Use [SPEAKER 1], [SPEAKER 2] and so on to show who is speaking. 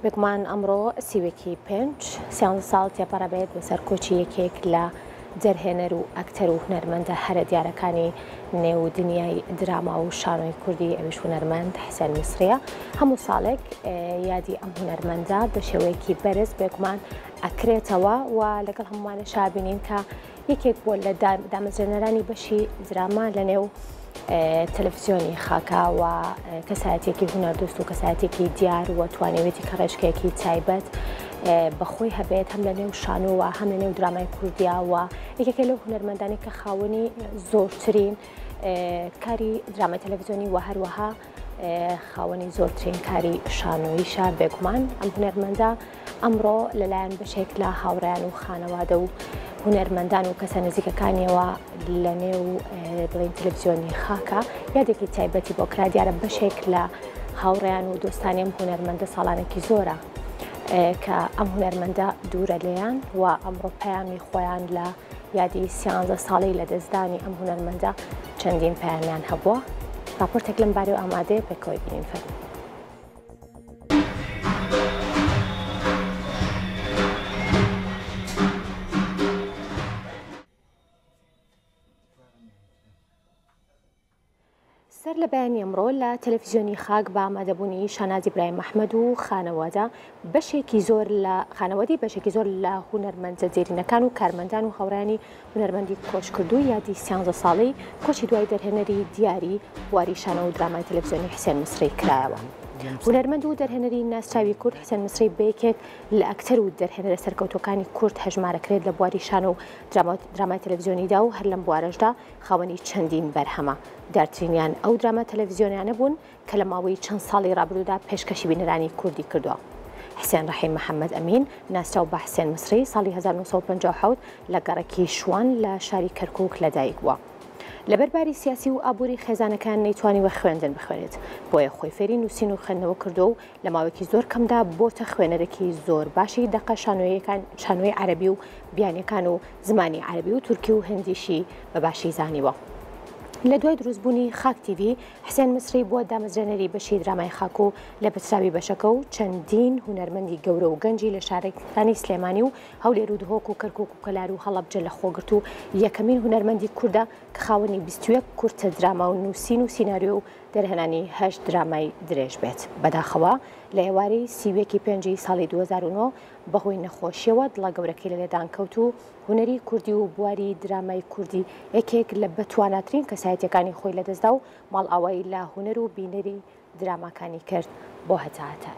[SPEAKER 1] بێگومان ئەمڕۆ سیوێکی 5 ساڵ تێپەڕەبێت بەسەر کۆچی یەکێک لە جەرهێنەر و ئەکتەر و هونەرمەندە هەرە دیارەکانی نێو دنیای دراما و شانۆی کوردی ئەویش هونەرمەند حسێن میسریە. هەموو ساڵێک یادی ئەم هونەرمەندە بە شێوەیەکی بەرز بێگومان ئەکرێتەوە و لەگەڵ هەمووانە شابینین کە یەکێک بۆ لە دامەزرێنەرانی بەشی دراما لە نێو تەلەڤیزیۆنی خاکا و کەسایەتێکی هونەردۆست و کەسایەتێکی دیار و توانێوێتی کە ڕێژکەیەکی تایبەت بەخۆی هەبێت هەم لە نێو شانۆوە هەم لە نێو درامای کوردیاوە یەکێکە لەو هونەرمەندانی کە خاوەنی زۆرترین کاری درامای تەلەڤیزیۆنی و هەروەها خاوەنی زۆرترین کاری شانۆییشە. بێگومان ئەم هونەرمەندە ئەمڕۆ لەلایەن بەشێک لە هاوڕێیان و خانەوادە و هونەرمەندان و کەسە نزیکەکانیەوە لە نێو بڵین تەلەڤیزیۆنی خاکە یادێکی تایبەتی بۆ کرا. دیارە بەشێک لە هاوڕێیان و دۆستانی ئەم هونەرمەندە ساڵانێکی زۆرە کە ئەم هونەرمەندە دوورە لێیان و ئەمڕۆ پەیامی خۆیان لە یادی 13 ساڵی لە دەستدانی ئەم هونەرمەندە چەندین پەیامیان هەبووە. راپۆرتێک لەم بارەوە ئامادەیە پێکەوەی بینین فەرموو. سەر لە بەیانی ئەمڕۆ لە تەلەڤیزیۆنی خاک بە ئامادەبوونی شاناز ئیبراهیم ئەحمەد و خانەوادە بەشێکی زۆر لە هونەرمەندە جێرینەکان و کارمەندان و هاوڕێیانی هونەرمەندی کۆچ کردو یادی 13 ساڵی کۆچی دوای دەرهێنەری دیاری بواری شانۆ و درامای تەلەڤیزیۆنی حسێن میسری کرایەوە. هونەرمەند و دەرهێنەری ناسراوی کورد حسێن میسری بەیەکێک لە ئەکتەر و دەرهێنەرە سەرکەوتوەکانی کورد هەژمارەکرێت لە بواری شانۆ و درامای تەلەڤیزیۆنیدا و هەر لەم بوارەشدا خاوەنی چەندین بەرهەمە. دیارترینیان ئەو دراما تەلەڤیزیۆنیانە بوون کە لە ماوەی چەند ساڵی ڕابردوودا پێشکەشی بینەرانی کوردی کردووە. حسێن ڕەحیم محەممەد ئەمین ناسراو بە حسێن میسری ساڵی 1957 لە گەڕێکی شوان لە شاری کەرکووک لەدایک بووە. لەبەرباری سیاسی و ئابووری خێزانەکان نەیتوانیوە خوێندن بخوێنێت بۆیە خۆی فێری نووسین و خوێندنەوە کردو و لە ماوەیەکی زۆر کەمدا بۆتە خوێنەرێکی زۆر باشی دەقە شانۆی عەرەبی و بیانیەکان و زمانی عەرەبی و تورکی و هندیشی بە باشی زانیوە. لە دوای دروستبوونی خاک تیڤی حسێن میسری بووە دامەزرێنەری بەشی درامای خاک و لە پەتراوی بەشەکە و چەندین هونەرمەندی گەورە و گەنجی لە شارەکانی سلێمانی و هەولێر و دهۆک و کەرکووک و کەلار و هەڵەبجە لە خۆگرت و یەکەمین هونەرمەندی کووردە کە خاوەنی 21 کورتە دراما و نووسین و سیناریۆ و دەرهێنانی 8 درامای درێژ بێت. بەداخەوە لە ئێواری سیوێکی 5 ساڵی 2009 بەهۆی نەخۆشیەوە دڵە گەورەکەی لە لێدان کەوت و هونەری کوردی و بواری درامای کوردی یەکێک لە بەتواناترین کەسایەتیەکانی خۆی لەدەستدا و ماڵ ئاوایی لە هونەر و بینەری دراماکانی کرد بۆ هەتاهەتە.